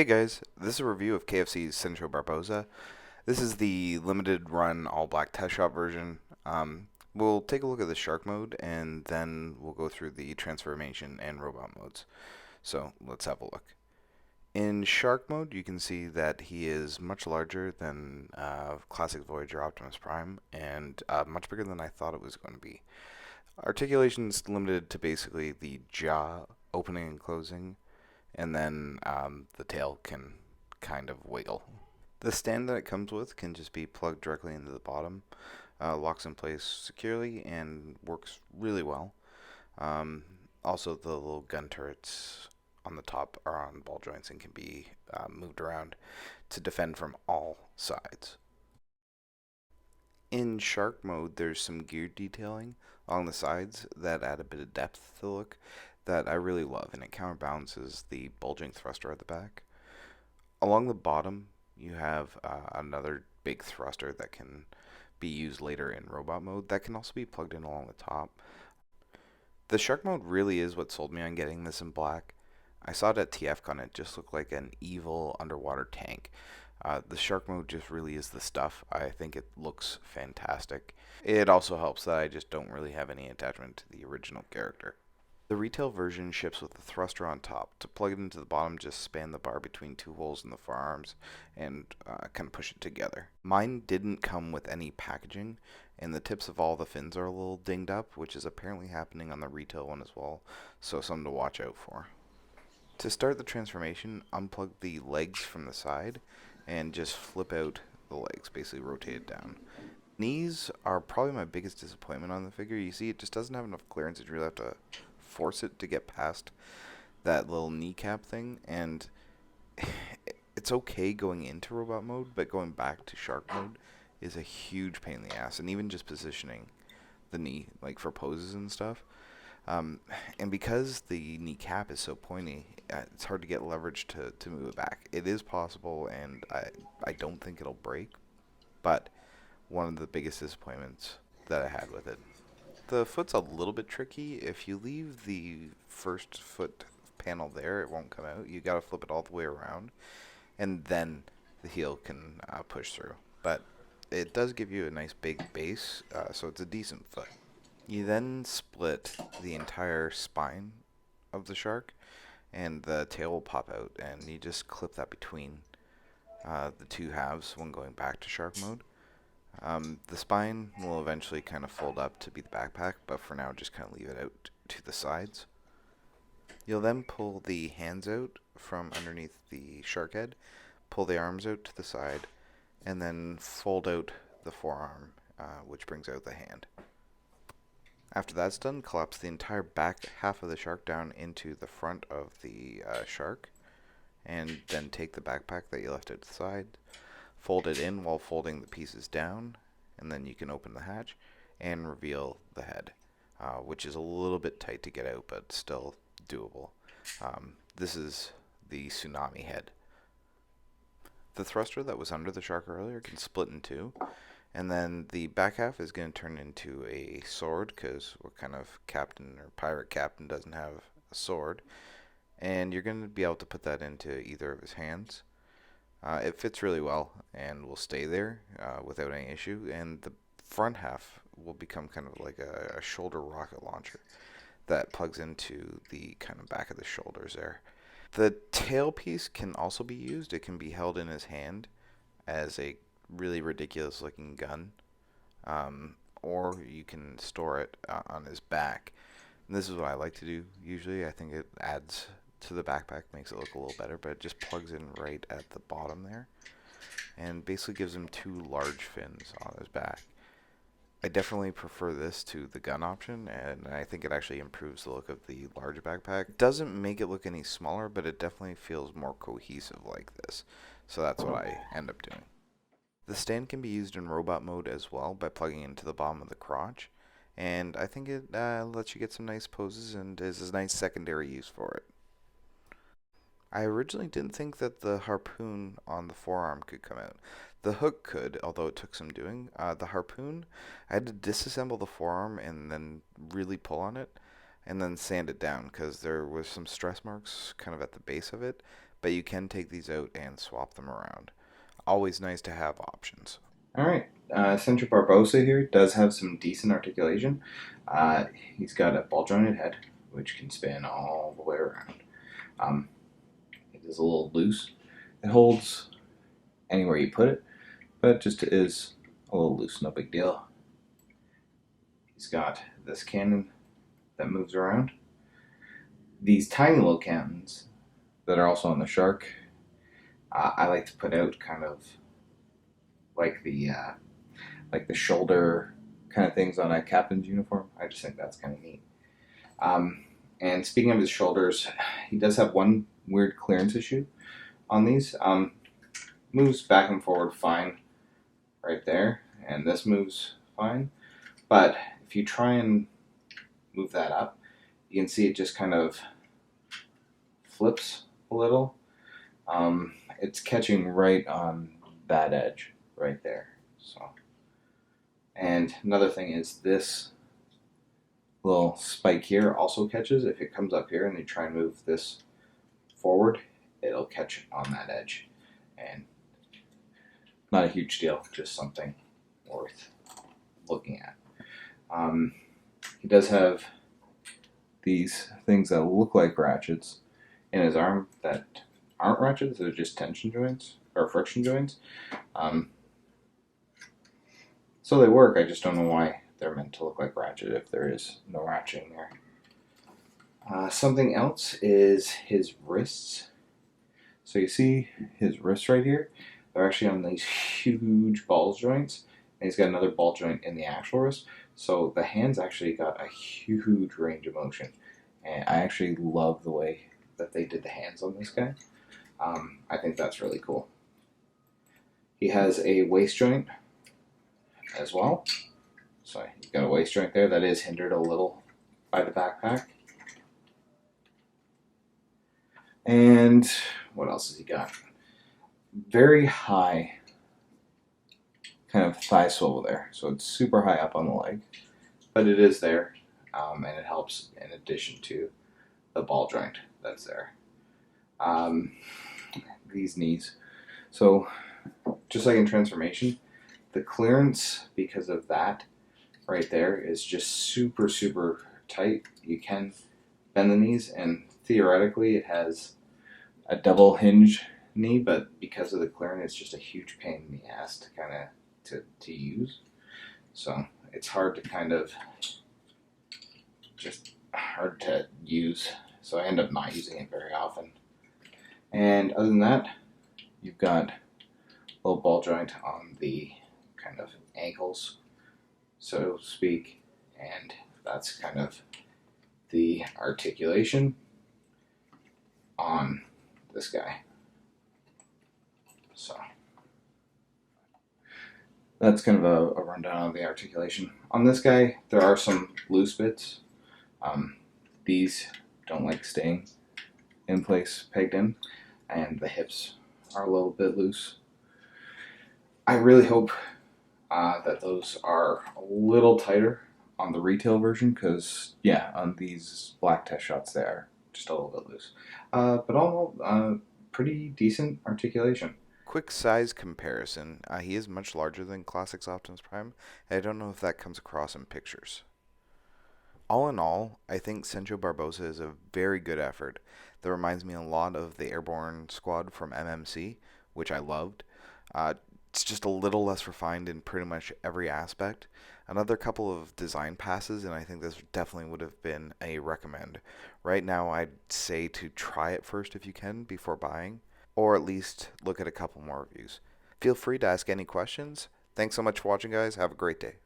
Hey guys, this is a review of KFC's Sencho Barbossa. This is the limited run all black test shop version. We'll take a look at the shark mode and then we'll go through the transformation and robot modes. So let's have a look. In shark mode, you can see that he is much larger than classic Voyager Optimus Prime and much bigger than I thought it was going to be. Articulation is limited to basically the jaw opening and closing, and then the tail can kind of wiggle. The stand that it comes with can just be plugged directly into the bottom, locks in place securely, and works really well. Um, Also, the little gun turrets on the top are on ball joints and can be moved around to defend from all sides. In shark mode, there's some gear detailing along the sides that add a bit of depth to the look that I really love, and it counterbalances the bulging thruster at the back. Along the bottom, you have another big thruster that can be used later in robot mode that can also be plugged in along the top. The shark mode really is what sold me on getting this in black. I saw it at TFCon, it just looked like an evil underwater tank. The shark mode just really is the stuff. I think it looks fantastic. It also helps that I just don't really have any attachment to the original character. The retail version ships with a thruster on top. To plug it into the bottom, just span the bar between two holes in the forearms and kind of push it together. Mine didn't come with any packaging, and the tips of all the fins are a little dinged up, which is apparently happening on the retail one as well, so something to watch out for. To start the transformation, unplug the legs from the side and just flip out the legs, basically rotate it down. Knees are probably my biggest disappointment on the figure. You see, it just doesn't have enough clearance. You really have to force it to get past that little kneecap thing, and it's okay going into robot mode, but going back to shark mode is a huge pain in the ass, and even just positioning the knee, like for poses and stuff. And because the kneecap is so pointy, it's hard to get leverage to move it back. It is possible, and I don't think it'll break, but one of the biggest disappointments that I had with it. The foot's a little bit tricky. If you leave the first foot panel there, it won't come out. You gotta flip it all the way around, and then the heel can push through. But it does give you a nice big base, so it's a decent foot. You then split the entire spine of the shark, and the tail will pop out, and you just clip that between the two halves when going back to shark mode. The spine will eventually kind of fold up to be the backpack, but for now just kind of leave it out to the sides. You'll then pull the hands out from underneath the shark head, pull the arms out to the side, and then fold out the forearm, which brings out the hand. After that's done, collapse the entire back half of the shark down into the front of the shark, and then take the backpack that you left out to the side, fold it in while folding the pieces down, and then you can open the hatch and reveal the head, which is a little bit tight to get out, but still doable. This is the Tsunami Head. The thruster that was under the shark earlier can split in two, and then the back half is going to turn into a sword, because what kind of captain or pirate captain doesn't have a sword? And you're going to be able to put that into either of his hands. It fits really well and will stay there without any issue, and the front half will become kind of like a shoulder rocket launcher that plugs into the kind of back of the shoulders there. The tail piece can also be used. It can be held in his hand as a really ridiculous looking gun, or you can store it on his back. And this is what I like to do usually. I think it adds to the backpack, makes it look a little better, but it just plugs in right at the bottom there and basically gives him two large fins on his back. I definitely prefer this to the gun option, and I think it actually improves the look of the large backpack. It doesn't make it look any smaller, but it definitely feels more cohesive like this, so that's what I end up doing. The stand can be used in robot mode as well by plugging into the bottom of the crotch, and I think it lets you get some nice poses and is a nice secondary use for it. I originally didn't think that the harpoon on the forearm could come out. The hook could, although it took some doing. The harpoon, I had to disassemble the forearm and then really pull on it and then sand it down because there was some stress marks kind of at the base of it, but you can take these out and swap them around. Always nice to have options. All right. Sencho Barbossa here does have some decent articulation. Uh, he's got a ball jointed head, which can spin all the way around. Um, it is a little loose. It holds anywhere you put it, but it just is a little loose, no big deal. He's got this cannon that moves around. These tiny little cannons that are also on the shark, I like to put out kind of like the shoulder kind of things on a captain's uniform. I just think that's kind of neat. And speaking of his shoulders, he does have one weird clearance issue on these. Moves back and forward fine right there, and this moves fine. But if you try and move that up, you can see it just kind of flips a little. It's catching right on that edge right there. So, and another thing is this little spike here also catches. If it comes up here and you try and move this forward, it'll catch on that edge. And not a huge deal, just something worth looking at. He does have these things that look like ratchets in his arm that aren't ratchets, they're just tension joints or friction joints. So they work, I just don't know why they're meant to look like ratchet if there is no ratcheting there. Something else is his wrists. So you see his wrists right here? They're actually on these huge ball joints, and he's got another ball joint in the actual wrist. So the hands actually got a huge range of motion, and I actually love the way that they did the hands on this guy. I think that's really cool. He has a waist joint as well. So you've got a waist joint there that is hindered a little by the backpack. And what else has he got? Very high kind of thigh swivel there. So it's super high up on the leg, but it is there, and it helps in addition to the ball joint that's there. These knees. So just like in transformation, the clearance because of that right there is just super, super tight. You can bend the knees, and theoretically it has a double hinge knee, but because of the clearance, it's just a huge pain in the ass to kind of to use. So it's hard to kind of just hard to use. So I end up not using it very often. And other than that, you've got a little ball joint on the kind of ankles, so to speak, and that's kind of the articulation on this guy. So that's kind of a rundown of the articulation. On this guy, there are some loose bits. These don't like staying in place, pegged in, and the hips are a little bit loose. I really hope that those are a little tighter on the retail version, because yeah, on these black test shots they are just a little bit loose. But all pretty decent articulation. Quick size comparison. He is much larger than Classics Optimus Prime. And I don't know if that comes across in pictures. All in all, I think Sencho Barbossa is a very good effort that reminds me a lot of the Airborne Squad from MMC, which I loved. It's just a little less refined in pretty much every aspect. Another couple of design passes, and I think this definitely would have been a recommend. Right now, I'd say to try it first if you can before buying, or at least look at a couple more reviews. Feel free to ask any questions. Thanks so much for watching, guys. Have a great day.